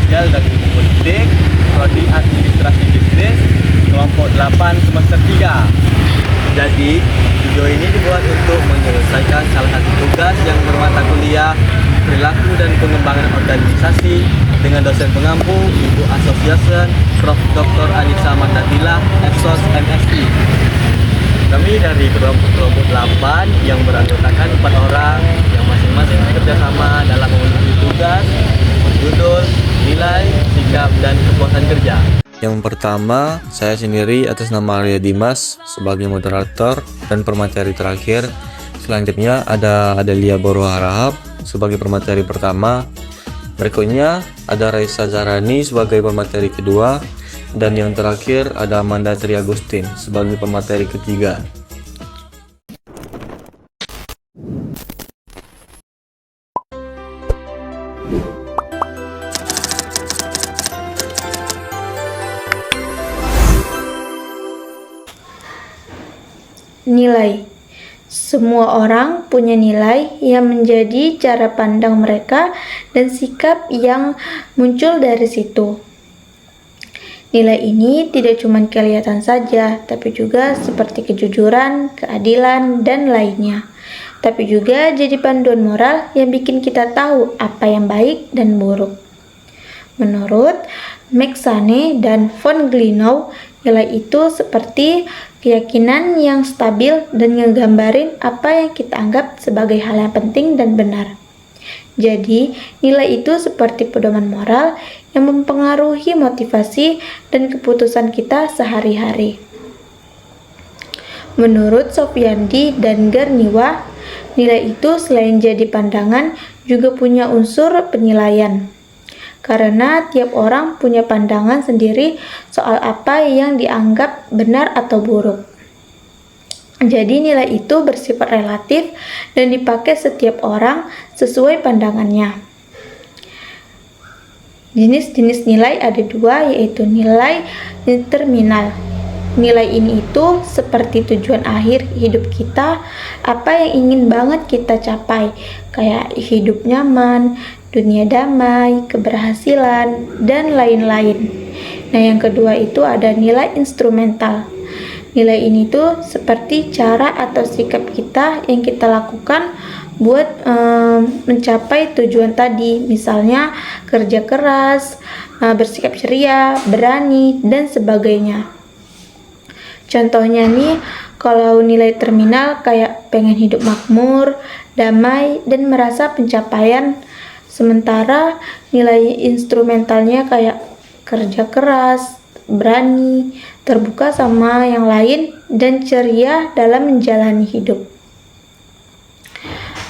Sosial dan Ilmu Politik, Prodi Administrasi Bisnis, kelompok 8 semester 3. Jadi, video ini dibuat untuk menyelesaikan salah satu tugas yang bermata kuliah Perilaku dan Pengembangan Organisasi dengan dosen pengampu Ibu Association Prof. Dr. Anissa Mandatilah, Epsos MSI. Kami dari kelompok 8 yang beranggotakan 4 orang yang masing-masing bekerja sama dalam memenuhi tugas berjudul Nilai, Sikap, dan Kepuasan Kerja. Yang pertama, saya sendiri atas nama Arya Dimas sebagai moderator dan pemateri terakhir. Selanjutnya ada Adelia Boro Harahap sebagai pemateri pertama. Berikutnya ada Raisa Zarani sebagai pemateri kedua. Dan yang terakhir ada Amanda Tri Agustin sebagai pemateri ketiga. Nilai. Semua orang punya nilai yang menjadi cara pandang mereka dan sikap yang muncul dari situ. Nilai ini tidak cuma kelihatan saja, tapi juga seperti kejujuran, keadilan, dan lainnya. Tapi juga jadi panduan moral yang bikin kita tahu apa yang baik dan buruk. Menurut McSane dan von Glinow, nilai itu seperti keyakinan yang stabil dan ngegambarin apa yang kita anggap sebagai hal yang penting dan benar. Jadi, nilai itu seperti pedoman moral yang mempengaruhi motivasi dan keputusan kita sehari-hari. Menurut Sofiandi dan Garniwa, nilai itu selain jadi pandangan juga punya unsur penilaian. Karena tiap orang punya pandangan sendiri soal apa yang dianggap benar atau buruk. Jadi nilai itu bersifat relatif dan dipakai setiap orang sesuai pandangannya. Jenis-jenis nilai ada dua, yaitu nilai determinal. Nilai ini itu seperti tujuan akhir hidup kita, apa yang ingin banget kita capai, kayak hidup nyaman, dunia damai, keberhasilan, dan lain-lain. Nah, yang kedua itu ada nilai instrumental. Nilai ini tuh seperti cara atau sikap kita yang kita lakukan buat mencapai tujuan tadi, misalnya kerja keras, bersikap ceria, berani, dan sebagainya. Contohnya nih, kalau nilai terminal kayak pengen hidup makmur, damai, dan merasa pencapaian. Sementara nilai instrumentalnya kayak kerja keras, berani, terbuka sama yang lain, dan ceria dalam menjalani hidup.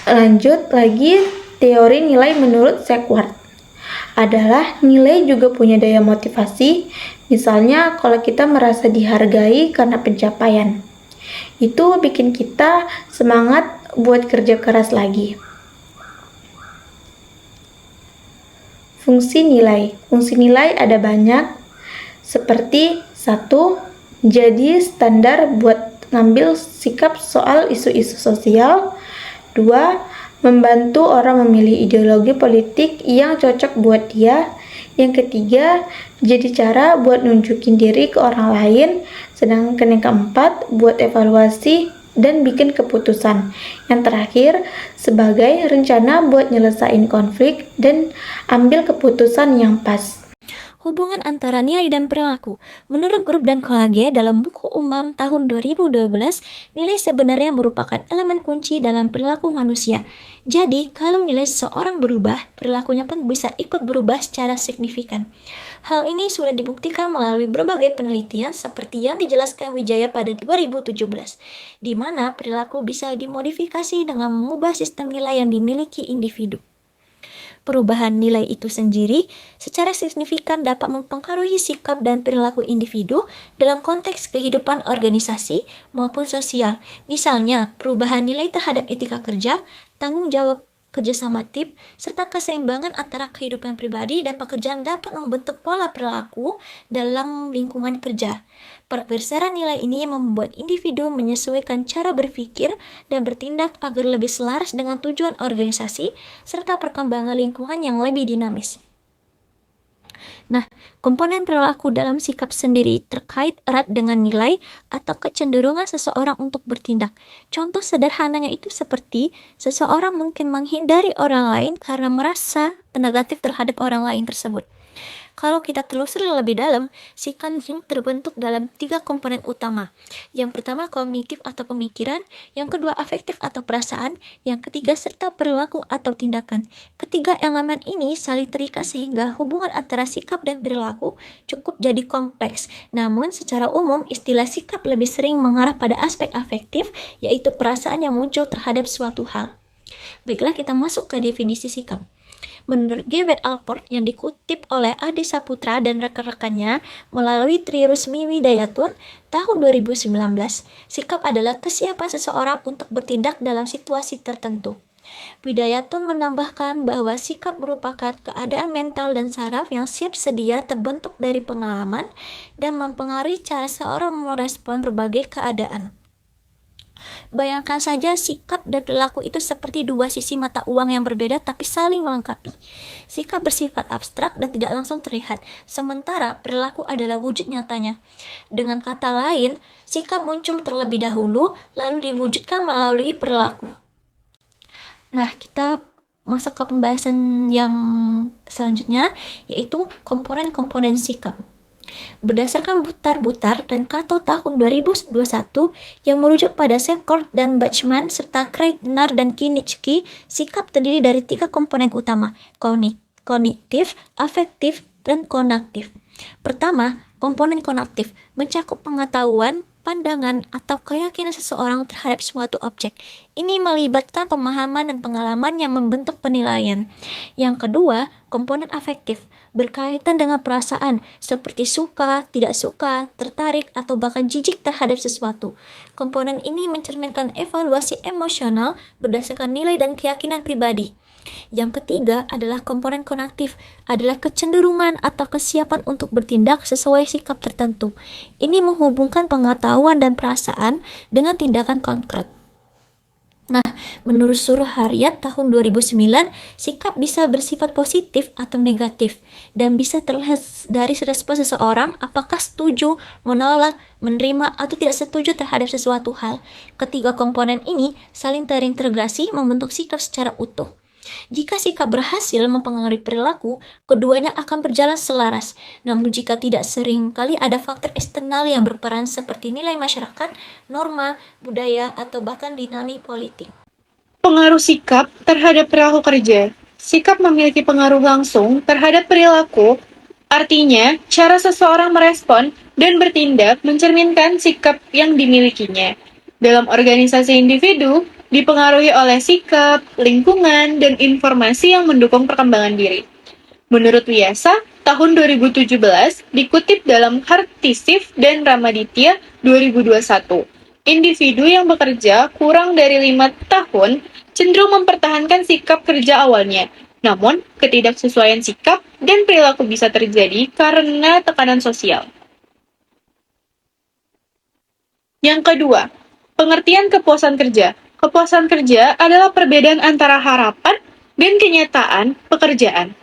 Lanjut lagi, teori nilai menurut Sequard adalah nilai juga punya daya motivasi. Misalnya kalau kita merasa dihargai karena pencapaian, itu bikin kita semangat buat kerja keras lagi. Fungsi nilai ada banyak, seperti 1. Jadi standar buat ngambil sikap soal isu-isu sosial. 2. Membantu orang memilih ideologi politik yang cocok buat dia. Yang ketiga, jadi cara buat nunjukin diri ke orang lain. Sedangkan yang keempat, buat evaluasi dan bikin keputusan. Yang terakhir, sebagai rencana buat nyelesain konflik dan ambil keputusan yang pas. Hubungan antara nilai dan perilaku. Menurut grup dan Kolage dalam buku Umam tahun 2012, nilai sebenarnya merupakan elemen kunci dalam perilaku manusia. Jadi, kalau nilai seseorang berubah, perilakunya pun bisa ikut berubah secara signifikan. Hal ini sudah dibuktikan melalui berbagai penelitian seperti yang dijelaskan Wijaya pada 2017, di mana perilaku bisa dimodifikasi dengan mengubah sistem nilai yang dimiliki individu. Perubahan nilai itu sendiri secara signifikan dapat mempengaruhi sikap dan perilaku individu dalam konteks kehidupan organisasi maupun sosial. Misalnya, perubahan nilai terhadap etika kerja, tanggung jawab kerjasama tim, serta keseimbangan antara kehidupan pribadi dan pekerjaan dapat membentuk pola perilaku dalam lingkungan kerja. Perbesaran nilai ini membuat individu menyesuaikan cara berpikir dan bertindak agar lebih selaras dengan tujuan organisasi serta perkembangan lingkungan yang lebih dinamis. Nah, komponen perilaku dalam sikap sendiri terkait erat dengan nilai atau kecenderungan seseorang untuk bertindak. Contoh sederhananya itu seperti seseorang mungkin menghindari orang lain karena merasa negatif terhadap orang lain tersebut. Kalau kita telusuri lebih dalam, sikap ini terbentuk dalam 3 komponen utama. Yang pertama kognitif atau pemikiran, yang kedua afektif atau perasaan, yang ketiga serta perilaku atau tindakan. Ketiga elemen ini saling terikat sehingga hubungan antara sikap dan perilaku cukup jadi kompleks. Namun secara umum istilah sikap lebih sering mengarah pada aspek afektif, yaitu perasaan yang muncul terhadap suatu hal. Baiklah, kita masuk ke definisi sikap. Menurut Gewet Alport yang dikutip oleh Adi Saputra dan rekan-rekannya melalui Tri Rusmi Widayatun tahun 2019, sikap adalah kesiapan seseorang untuk bertindak dalam situasi tertentu. Widayatun menambahkan bahwa sikap merupakan keadaan mental dan saraf yang siap sedia terbentuk dari pengalaman dan mempengaruhi cara seorang merespon berbagai keadaan. Bayangkan saja sikap dan perilaku itu seperti dua sisi mata uang yang berbeda tapi saling melengkapi. Sikap bersifat abstrak dan tidak langsung terlihat, sementara perilaku adalah wujud nyatanya. Dengan kata lain, sikap muncul terlebih dahulu, lalu diwujudkan melalui perilaku. Nah, kita masuk ke pembahasan yang selanjutnya, yaitu komponen-komponen sikap. Berdasarkan Butar-Butar dan Cato tahun 2021 yang merujuk pada Secord dan Bachman serta Kreitner dan Kinichki, sikap terdiri dari 3 komponen utama, kognitif, afektif, dan konaktif. Pertama, komponen konaktif mencakup pengetahuan, pandangan, atau keyakinan seseorang terhadap suatu objek. Ini melibatkan pemahaman dan pengalaman yang membentuk penilaian. Yang kedua, komponen afektif berkaitan dengan perasaan seperti suka, tidak suka, tertarik, atau bahkan jijik terhadap sesuatu. Komponen ini mencerminkan evaluasi emosional berdasarkan nilai dan keyakinan pribadi. Yang ketiga adalah komponen konaktif, adalah kecenderungan atau kesiapan untuk bertindak sesuai sikap tertentu. Ini menghubungkan pengetahuan dan perasaan dengan tindakan konkret. Nah, menurut Suruh Hariat tahun 2009, sikap bisa bersifat positif atau negatif dan bisa terlihat dari respon seseorang apakah setuju, menolak, menerima, atau tidak setuju terhadap sesuatu hal. Ketiga komponen ini saling terintegrasi membentuk sikap secara utuh. Jika sikap berhasil mempengaruhi perilaku, keduanya akan berjalan selaras. Namun jika tidak, seringkali ada faktor eksternal yang berperan seperti nilai masyarakat, norma, budaya, atau bahkan dinamika politik. Pengaruh sikap terhadap perilaku kerja. Sikap memiliki pengaruh langsung terhadap perilaku, artinya cara seseorang merespon dan bertindak mencerminkan sikap yang dimilikinya. Dalam organisasi individu, dipengaruhi oleh sikap, lingkungan, dan informasi yang mendukung perkembangan diri. Menurut Wiyasa, tahun 2017 dikutip dalam Hartisif dan Ramaditya 2021, individu yang bekerja kurang dari 5 tahun cenderung mempertahankan sikap kerja awalnya. Namun, ketidaksesuaian sikap dan perilaku bisa terjadi karena tekanan sosial. Yang kedua, pengertian kepuasan kerja. Kepuasan kerja adalah perbedaan antara harapan dan kenyataan pekerjaan.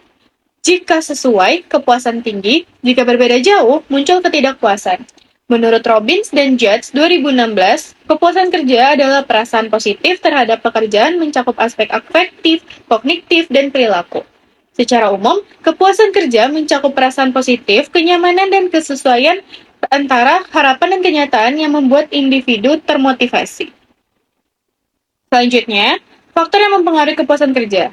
Jika sesuai, kepuasan tinggi. Jika berbeda jauh, muncul ketidakpuasan. Menurut Robbins dan Judge 2016, kepuasan kerja adalah perasaan positif terhadap pekerjaan mencakup aspek afektif, kognitif, dan perilaku. Secara umum, kepuasan kerja mencakup perasaan positif, kenyamanan, dan kesesuaian antara harapan dan kenyataan yang membuat individu termotivasi. Selanjutnya, faktor yang mempengaruhi kepuasan kerja.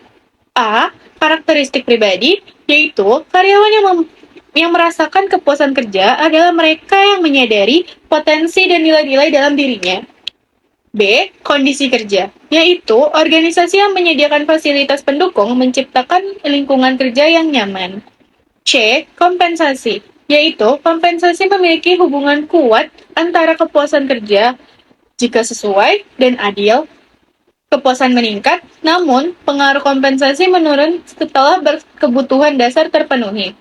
A. Karakteristik pribadi, yaitu karyawan yang merasakan kepuasan kerja adalah mereka yang menyadari potensi dan nilai-nilai dalam dirinya. B. Kondisi kerja, yaitu organisasi yang menyediakan fasilitas pendukung menciptakan lingkungan kerja yang nyaman. C. Kompensasi, yaitu kompensasi memiliki hubungan kuat antara kepuasan kerja jika sesuai dan adil. Kepuasan meningkat, namun pengaruh kompensasi menurun setelah kebutuhan dasar terpenuhi.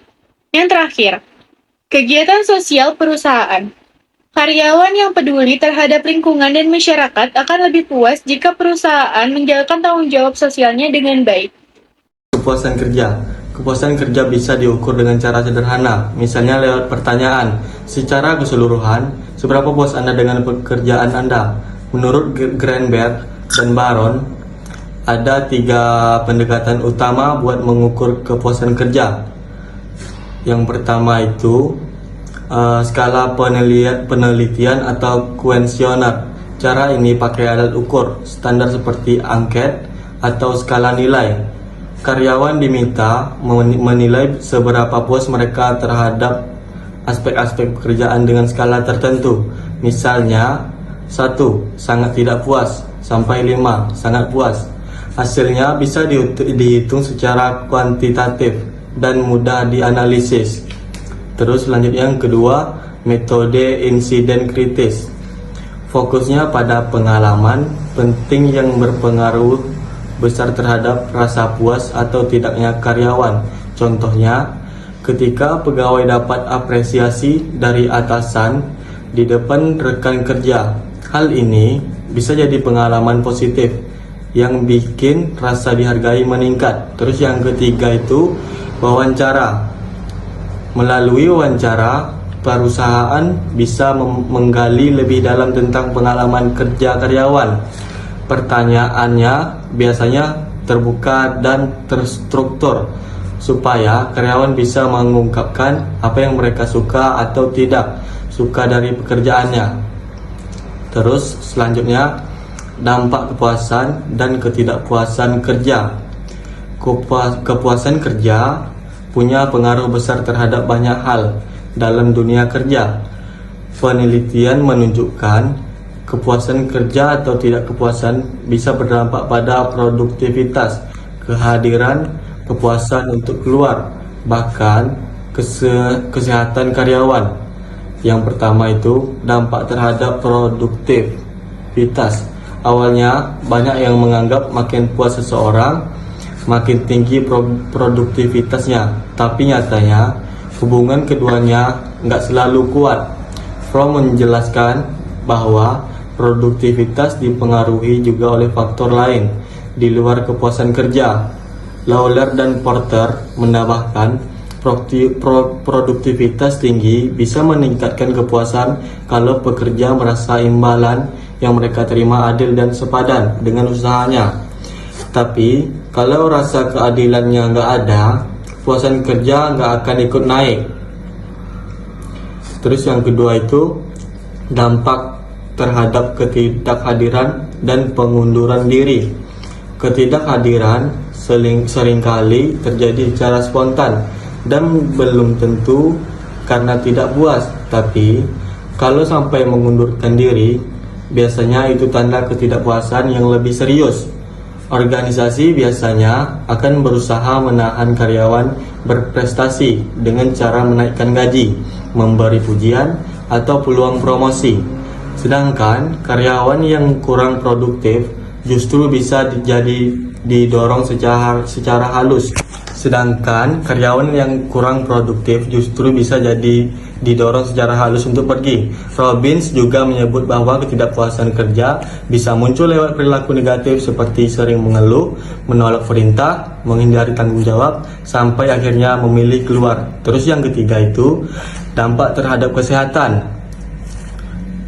Yang terakhir, kegiatan sosial perusahaan. Karyawan yang peduli terhadap lingkungan dan masyarakat akan lebih puas jika perusahaan menjalankan tanggung jawab sosialnya dengan baik. Kepuasan kerja. Kepuasan kerja bisa diukur dengan cara sederhana, misalnya lewat pertanyaan. Secara keseluruhan, seberapa puas Anda dengan pekerjaan Anda? Menurut Greenberg dan Baron, ada 3 pendekatan utama buat mengukur kepuasan kerja. Yang pertama itu skala penelitian atau kuesioner. Cara ini pakai alat ukur standar seperti angket atau skala nilai. Karyawan diminta menilai seberapa puas mereka terhadap aspek-aspek pekerjaan dengan skala tertentu. Misalnya 1. Sangat tidak puas sampai 5. Sangat puas. Hasilnya bisa dihitung secara kuantitatif dan mudah dianalisis. Terus selanjutnya yang kedua, metode insiden kritis. Fokusnya pada pengalaman penting yang berpengaruh besar terhadap rasa puas atau tidaknya karyawan. Contohnya, ketika pegawai dapat apresiasi dari atasan di depan rekan kerja. Hal ini bisa jadi pengalaman positif yang bikin rasa dihargai meningkat. Terus yang ketiga itu wawancara. Melalui wawancara, perusahaan bisa menggali lebih dalam tentang pengalaman kerja karyawan. Pertanyaannya biasanya terbuka dan terstruktur supaya karyawan bisa mengungkapkan apa yang mereka suka atau tidak suka dari pekerjaannya. Terus selanjutnya, dampak kepuasan dan ketidakpuasan kerja. Kepuasan kerja punya pengaruh besar terhadap banyak hal dalam dunia kerja. Penelitian menunjukkan kepuasan kerja atau tidak kepuasan bisa berdampak pada produktivitas, kehadiran, kepuasan untuk keluar, bahkan kesehatan karyawan. Yang pertama itu dampak terhadap produktivitas. Awalnya banyak yang menganggap makin puas seseorang, makin tinggi produktivitasnya. Tapi nyatanya hubungan keduanya nggak selalu kuat. Fromm menjelaskan bahwa produktivitas dipengaruhi juga oleh faktor lain di luar kepuasan kerja. Lawler dan Porter menambahkan produktivitas tinggi bisa meningkatkan kepuasan kalau pekerja merasa imbalan yang mereka terima adil dan sepadan dengan usahanya. Tapi kalau rasa keadilannya nggak ada, kepuasan kerja nggak akan ikut naik. Terus yang kedua itu dampak terhadap ketidakhadiran dan pengunduran diri. Ketidakhadiran seringkali terjadi secara spontan dan belum tentu karena tidak puas. Tapi kalau sampai mengundurkan diri, biasanya itu tanda ketidakpuasan yang lebih serius. Organisasi biasanya akan berusaha menahan karyawan berprestasi dengan cara menaikkan gaji, memberi pujian, atau peluang promosi. Sedangkan karyawan yang kurang produktif justru bisa didorong secara halus. Untuk pergi. Robbins juga menyebut bahwa ketidakpuasan kerja bisa muncul lewat perilaku negatif seperti sering mengeluh, menolak perintah, menghindari tanggung jawab, sampai akhirnya memilih keluar. Terus yang ketiga itu dampak terhadap kesehatan.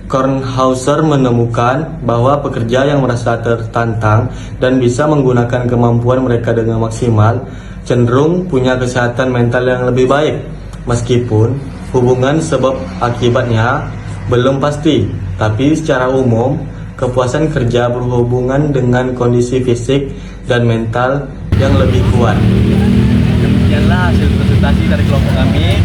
Kornhauser menemukan bahwa pekerja yang merasa tertantang dan bisa menggunakan kemampuan mereka dengan maksimal cenderung punya kesehatan mental yang lebih baik, meskipun hubungan sebab akibatnya belum pasti. Tapi secara umum, kepuasan kerja berhubungan dengan kondisi fisik dan mental yang lebih kuat. Demikianlah hasil presentasi dari kelompok kami.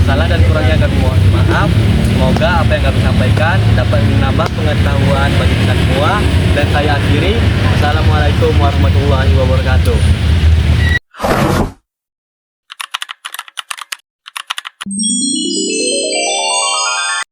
Salah dan kurangnya kami mohon maaf. Semoga apa yang kami sampaikan dapat menambah pengetahuan bagi kita semua. Dan saya akhiri. Assalamualaikum warahmatullahi wabarakatuh.